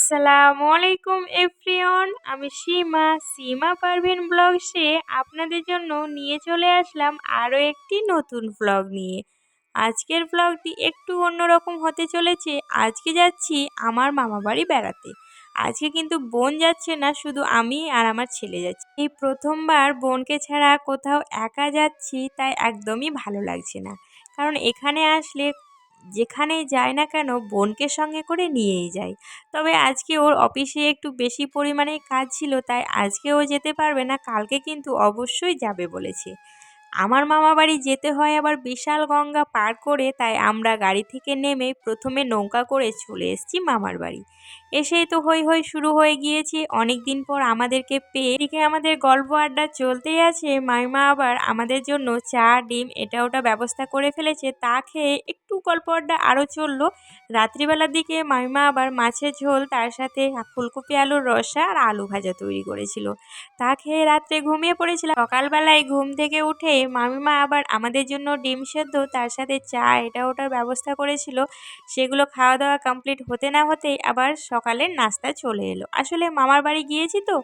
আসসালামু আলাইকুম এভরিওয়ান, আমি সীমা পারভিন ব্লগসে আপনাদের জন্য নিয়ে চলে আসলাম আরও একটি নতুন ব্লগ নিয়ে। আজকের ব্লগটি একটু অন্যরকম হতে চলেছে। আজকে যাচ্ছি আমার মামা বাড়ি বেড়াতে। আজকে কিন্তু বোন যাচ্ছে না, শুধু আমি আর আমার ছেলে যাচ্ছি। এই প্রথমবার বোনকে ছাড়া কোথাও একা যাচ্ছি, তাই একদমই ভালো লাগছে না। কারণ এখানে আসলে যেখানেই যাই না কেন বোনকে সঙ্গে করে নিয়েই যাই। তবে আজকে ওর অফিসে একটু বেশি পরিমাণে কাজ ছিল, তাই আজকে ও যেতে পারবে না, কালকে কিন্তু অবশ্যই যাবে বলেছে। আমার মামা বাড়ি যেতে হয় আবার বিশাল গঙ্গা পার করে, তাই আমরা গাড়ি থেকে নেমে প্রথমে নৌকা করে চলে এসেছি মামার বাড়ি। এসেই তো হই হই শুরু হয়ে গিয়েছে, অনেক দিন পর আমাদেরকে পেয়ে। এদিকে আমাদের গল্প আড্ডা চলতেই আছে। মাইমা আবার আমাদের জন্য চা ডিম এটা ওটা ব্যবস্থা করে ফেলেছে, তা খেয়ে একটু গল্প আড্ডা আরও চললো। রাত্রিবেলার দিকে মাইমা আবার মাছের ঝোল, তার সাথে ফুলকপি আলুর রসা আর আলু ভাজা তৈরি করেছিল, তা খেয়ে রাত্রে ঘুমিয়ে পড়েছিলাম। সকালবেলায় ঘুম থেকে উঠে মামিমা আবার আমাদের জন্য ডিম সেদ্ধ তার সাথে চা এটা ওটার ব্যবস্থা করেছিল। সেগুলো খাওয়া দাওয়া কমপ্লিট হতে না হতেই আবার সকালের নাস্তা চলে এলো। আসলে মামার বাড়ি গিয়েছি তো,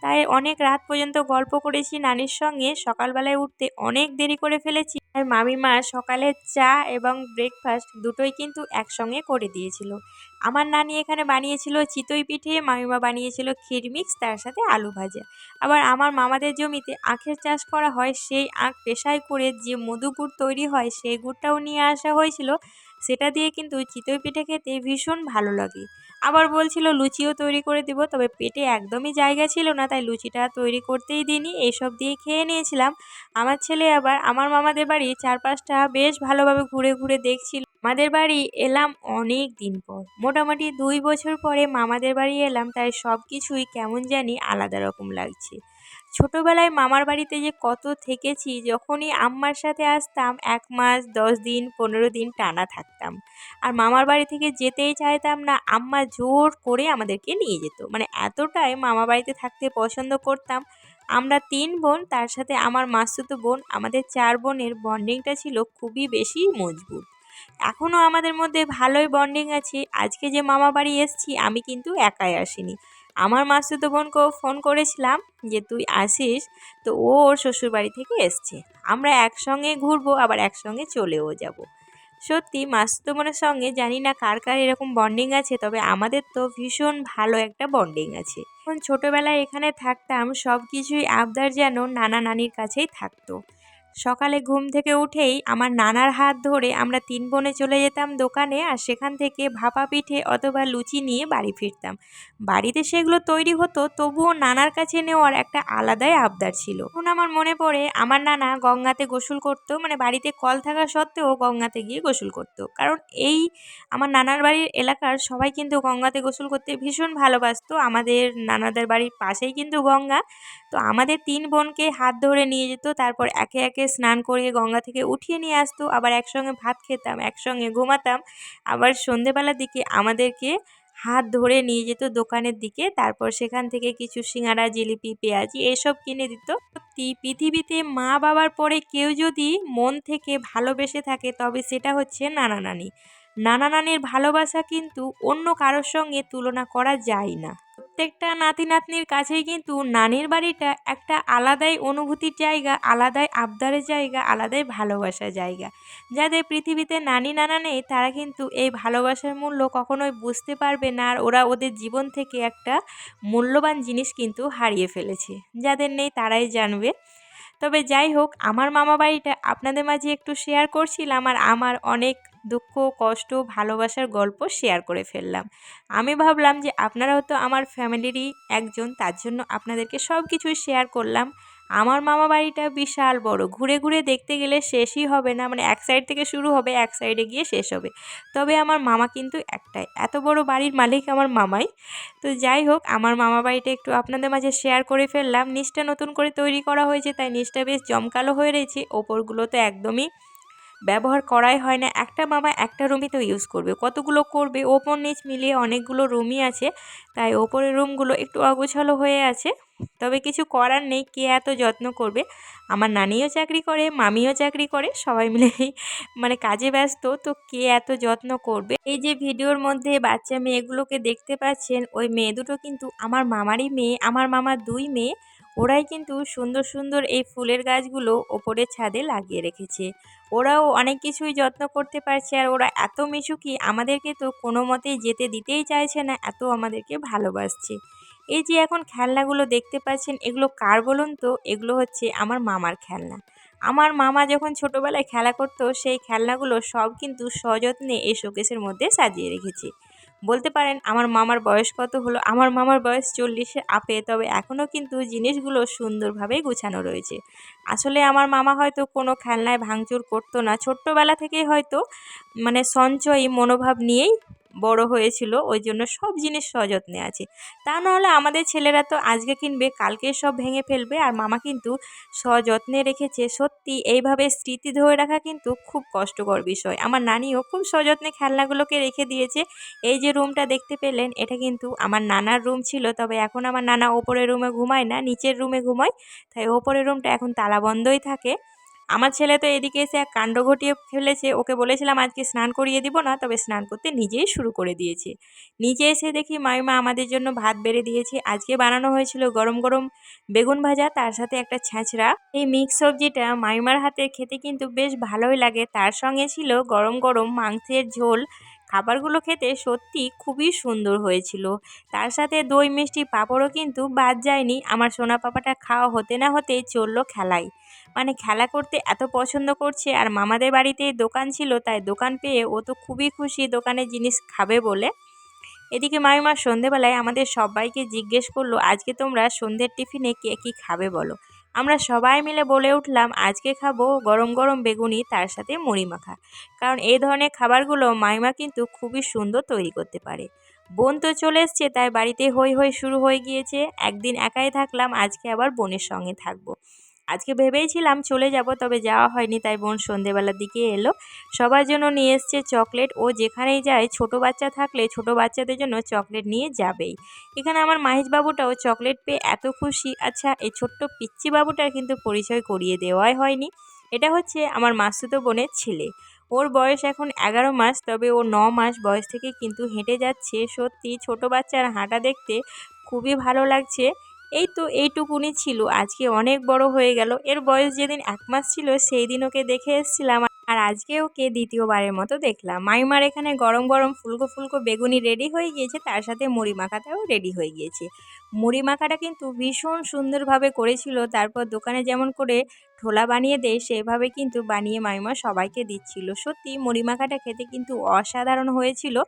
তাই অনেক রাত পর্যন্ত গল্প করেছি নানির সঙ্গে। সকালবেলায় উঠতে অনেক দেরি করে ফেলেছি, তাই মামিমা সকালের চা এবং ব্রেকফাস্ট দুটোই কিন্তু একসঙ্গে করে দিয়েছিল। আমার নানি এখানে বানিয়েছিল চিতই পিঠে, মামিমা বানিয়েছিল ক্ষীর মিক্স তার সাথে আলু ভাজা। আবার আমার মামাদের জমিতে আখের চাষ করা হয়, সেই আখ পেশাই করে যে মধু গুড় তৈরি হয় সেই গুড়টাও নিয়ে আসা হয়েছিল। সেটা দিয়ে কিন্তু চিতই পিঠে খেতে ভীষণ ভালো লাগে। আবার বলছিল লুচিও তৈরি করে দিব, তবে পেটে একদমই জায়গা ছিল না, তাই লুচিটা তৈরি করতেই দিইনি, এইসব দিয়ে খেয়ে নিয়েছিলাম। আমার ছেলে আবার আমার মামাদের বাড়ি চারপাশটা বেশ ভালোভাবে ঘুরে ঘুরে দেখছিল। মামাদের বাড়ি এলাম অনেক দিন পর, মোটামুটি 2 বছর পরে মামাদের বাড়ি এলাম, তাই সব কিছুই কেমন জানি আলাদা রকম লাগছে। ছোটবেলায় মামার বাড়িতে যে কত থেকেছি, যখনই আম্মার সাথে আসতাম 1 মাস 10 দিন 15 দিন টানা থাকতাম। আর মামার বাড়ি থেকে যেতেই চাইতাম না, আম্মা জোর করে আমাদেরকে নিয়ে যেত, মানে এতটাই মামা বাড়িতে থাকতে পছন্দ করতাম। আমরা 3 বোন, তার সাথে আমার মাসতুতো বোন, আমাদের 4 বোনের বন্ডিংটা ছিল খুবই বেশি মজবুত। এখনও আমাদের মধ্যে ভালোই বন্ডিং আছে। আজকে যে মামা বাড়ি এসেছি আমি কিন্তু একাই আসিনি, আমার মাসতুতো বোনকেও ফোন করেছিলাম যে তুই আসিস, তো ও ওর শ্বশুর বাড়ি থেকে এসছে। আমরা একসঙ্গে ঘুরবো, আবার একসঙ্গে চলেও যাব। সত্যি মাসতুতো বোনের সঙ্গে জানি না কার কার এরকম বন্ডিং আছে, তবে আমাদের তো ভীষণ ভালো একটা বন্ডিং আছে। এখন ছোটোবেলায় এখানে থাকতাম, সব কিছুই আবদার যেন নানা নানির কাছেই থাকতো। সকালে ঘুম থেকে উঠেই আমার নানার হাত ধরে আমরা 3 বোনে চলে যেতাম দোকানে, আর সেখান থেকে ভাপা পিঠে অথবা লুচি নিয়ে বাড়ি ফিরতাম। বাড়িতে সেগুলো তৈরি হতো, তবুও নানার কাছে নেওয়ার একটা আলাদাই আবদার ছিল। এখন আমার মনে পড়ে আমার নানা গঙ্গাতে গোসল করতো, মানে বাড়িতে কল থাকা সত্ত্বেও গঙ্গাতে গিয়ে গোসল করতো। কারণ এই আমার নানার বাড়ির এলাকার সবাই কিন্তু গঙ্গাতে গোসল করতে ভীষণ ভালোবাসতো। আমাদের নানাদের বাড়ির পাশেই কিন্তু গঙ্গা। তো আমাদের 3 বোনকে হাত ধরে নিয়ে যেত, তারপর একে একে স্নান করিয়ে গঙ্গা থেকে উঠিয়ে নিয়ে আসতো। আবার একসঙ্গে ভাত খেতাম, একসঙ্গে ঘুমাতাম। আবার সন্ধেবেলার দিকে আমাদেরকে হাত ধরে নিয়ে যেত দোকানের দিকে, তারপর সেখান থেকে কিছু সিঙ্গারা জিলিপি পেঁয়াজি এসব কিনে দিত। সত্যি পৃথিবীতে মা বাবার পরে কেউ যদি মন থেকে ভালোবেসে থাকে, তবে সেটা হচ্ছে নানা নানি। নানা নানির ভালোবাসা কিন্তু অন্য কারোর সঙ্গে তুলনা করা যায় না। প্রত্যেকটা নাতি নাতনির কাছেই কিন্তু নানির বাড়িটা একটা আলাদাই অনুভূতির জায়গা, আলাদাই আবদারের জায়গা, আলাদাই ভালোবাসার জায়গা। যাদের পৃথিবীতে নানি নানা নেই, তারা কিন্তু এই ভালোবাসার মূল্য কখনোই বুঝতে পারবে না, আর ওরা ওদের জীবন থেকে একটা মূল্যবান জিনিস কিন্তু হারিয়ে ফেলেছে। যাদের নেই তারাই জানবে। তবে যাই হোক, আমার মামা বাড়িটা আপনাদের মাঝে একটু শেয়ার করছিলাম, আর আমার অনেক দুঃখ কষ্ট ভালোবাসার গল্প শেয়ার করে ফেললাম। আমি ভাবলাম যে আপনারাও তো আমার ফ্যামিলিরই একজন, তার জন্য আপনাদেরকে সব কিছুই শেয়ার করলাম। আমার মামা বাড়িটা বিশাল বড়, ঘুরে ঘুরে দেখতে গেলে শেষই হবে না, মানে এক সাইড থেকে শুরু হবে এক সাইডে গিয়ে শেষ হবে। তবে আমার মামা কিন্তু একটাই, এত বড় বাড়ির মালিক আমার মামাই। তো যাই হোক, আমার মামা বাড়িটা একটু আপনাদের মাঝে শেয়ার করে ফেললাম। নিচটা নতুন করে তৈরি করা হয়েছে, তাই নিচটা বেশ জমকালো হয়ে রয়েছে, ওপরগুলো তো একদমই ব্যবহার করাই হয় না। একটা মামা একটা রুমই তো ইউজ করবে, কতগুলো করবে, ওপর নিচ মিলিয়ে অনেকগুলো রুমই আছে, তাই ওপরের রুমগুলো একটু অগোছালো হয়ে আছে। তবে কিছু করার নেই, কে এত যত্ন করবে। আমার নানিও চাকরি করে, মামিও চাকরি করে, সবাই মিলে মানে কাজে ব্যস্ত, তো কে এত যত্ন করবে। এই যে ভিডিওর মধ্যে বাচ্চা মেয়েগুলোকে দেখতে পাচ্ছেন, ওই মেয়ে দুটো কিন্তু আমার মামারই মেয়ে, আমার মামার 2 মেয়ে। ওরাই কিন্তু সুন্দর সুন্দর এই ফুলের গাছগুলো ওপরের ছাদে লাগিয়ে রেখেছে। ওরাও অনেক কিছুই যত্ন করতে পারছে, আর ওরা এত মিশুকি, আমাদেরকে তো কোনো মতেই যেতে দিতেই চাইছে না, এত আমাদেরকে ভালোবাসছে। এই যে এখন খেলনাগুলো দেখতে পাচ্ছেন, এগুলো কার বলুন তো? এগুলো হচ্ছে আমার মামার খেলনা। আমার মামা যখন ছোটোবেলায় খেলা করতো, সেই খেলনাগুলো সব কিন্তু সযত্নে এই শোকেসের মধ্যে সাজিয়ে রেখেছে। বলতে পারেন আমার মামার বয়স কত হলো? আমার মামার বয়স 40-এর আপে, তবে এখনও কিন্তু জিনিসগুলো সুন্দরভাবেই গুছানো রয়েছে। আসলে আমার মামা হয়তো কোনো খেলনায় ভাঙচুর করতো না, ছোট্টবেলা থেকেই হয়তো মানে সঞ্চয়ী মনোভাব নিয়েই বড় হয়েছিল, ওই জন্য সব জিনিস সযত্নে আছে। তা নাহলে আমাদের ছেলেরা তো আজকে কিনবে কালকে সব ভেঙে ফেলবে, আর মামা কিন্তু সযত্নে রেখেছে। সত্যি এইভাবে স্মৃতি ধরে রাখা কিন্তু খুব কষ্টকর বিষয়। আমার নানিও খুব সযত্নে খেলনাগুলোকে রেখে দিয়েছে। এই যে রুমটা দেখতে পেলেন, এটা কিন্তু আমার নানার রুম ছিল, তবে এখন আমার নানা ওপরের রুমে ঘুমায় না, নিচের রুমে ঘুমায়, তাই ওপরের রুমটা এখন তালা বন্ধই থাকে। আমার ছেলে তো এদিকে এসে এক কাণ্ড ঘটিয়ে ফেলেছে, ওকে বলেছিলাম আজকে স্নান করিয়ে দিব না, তবে স্নান করতে নিজেই শুরু করে দিয়েছে। নিচে এসে দেখি মামিমা আমাদের জন্য ভাত বেড়ে দিয়েছে। আজকে বানানো হয়েছিল গরম গরম বেগুন ভাজা, তার সাথে একটা ছ্যাঁচড়া। এই মিক্স সবজিটা মামিমার হাতে খেতে কিন্তু বেশ ভালোই লাগে, তার সঙ্গে ছিল গরম গরম মাংসের ঝোল। খাবারগুলো খেতে সত্যি খুবই সুন্দর হয়েছিল। তার সাথে দই মিষ্টি পাঁপড়ও কিন্তু বাদ যায়নি। আমার সোনা পাপাটা খাওয়া হতে না হতেই চললো খেলায়, মানে খেলা করতে এত পছন্দ করছে। আর মামাদের বাড়িতেই দোকান ছিল, তাই দোকান পেয়ে ও তো খুবই খুশি দোকানের জিনিস খাবে বলে। এদিকে মামিমা সন্ধেবেলায় আমাদের সবাইকে জিজ্ঞেস করলো, আজকে তোমরা সন্ধ্যের টিফিনে কে কী খাবে বলো। আমরা সবাই মিলে বলে উঠলাম, আজকে খাবো গরম গরম বেগুনি, তার সাথে মুড়ি মাখা। কারণ এই ধরনের খাবারগুলো মামিমা কিন্তু খুবই সুন্দর তৈরি করতে পারে। বোন তো চলে এসছে, তাই বাড়িতে হই হই শুরু হয়ে গিয়েছে। একদিন একাই থাকলাম, আজকে আবার বোনের সঙ্গে থাকবো। আজকে ভেবেইছিলাম চলে যাব, তবে যাওয়া হয়নি, তাই বোন সন্ধেবেলার দিকে এলো। সবার জন্য নিয়ে এসছে চকলেট। ও যেখানেই যায় ছোট বাচ্চা থাকলে ছোট বাচ্চাদের জন্য চকলেট নিয়ে যাবেই। এখানে আমার মাহেশ বাবুটাও চকলেট পেয়ে এত খুশি। আচ্ছা, এই ছোট্ট পিচ্চি বাবুটার কিন্তু পরিচয় করিয়ে দেওয়াই হয়নি। এটা হচ্ছে আমার মাসতুতো বোনের ছেলে। ওর বয়স এখন 11 মাস, তবে ও 9 মাস বয়স থেকে কিন্তু হেঁটে যাচ্ছে। সত্যি ছোট বাচ্চার হাঁটা দেখতে খুবই ভালো লাগছে। এই তো এইটুকুনি ছিল, আজকে অনেক বড় হয়ে গেল। এর বয়স যেদিন 1 মাস ছিল সেই দিন ওকে দেখে এসেছিলাম, আর আজকে ওকে দ্বিতীয়বারের মতো দেখলাম। মাইমার এখানে গরম গরম ফুলকো ফুলকো বেগুনি রেডি হয়ে গিয়েছে, তার সাথে মুড়ি মাখাটাও রেডি হয়ে গিয়েছে। মুড়ি মাখাটা কিন্তু ভীষণ সুন্দরভাবে করেছিল। তারপর দোকানে যেমন করে ঠোলা বানিয়ে দেয়, সেভাবে কিন্তু বানিয়ে মাইমা সবাইকে দিচ্ছিল। সত্যি মুড়ি মাখাটা খেতে কিন্তু অসাধারণ হয়েছিল।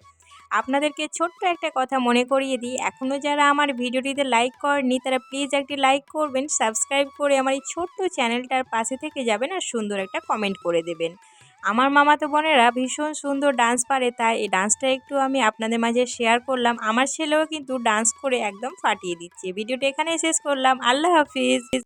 আপনাদেরকে ছোট্ট একটা কথা মনে করিয়ে দিই, এখনও যারা আমার ভিডিওটিতে লাইক করেননি তারা প্লিজ একটি লাইক করবেন, সাবস্ক্রাইব করে আমার এই ছোট্ট চ্যানেলটার পাশে থেকে যাবেন, আর সুন্দর একটা কমেন্ট করে দেবেন। আমার মামাতো বোনেরা ভীষণ সুন্দর ডান্স পারে, তাই এই ডান্সটা একটু আমি আপনাদের মাঝে শেয়ার করলাম। আমার ছেলেও কিন্তু ডান্স করে একদম ফাটিয়ে দিচ্ছে। ভিডিওটা এখানেই শেষ করলাম। আল্লাহ হাফিজ।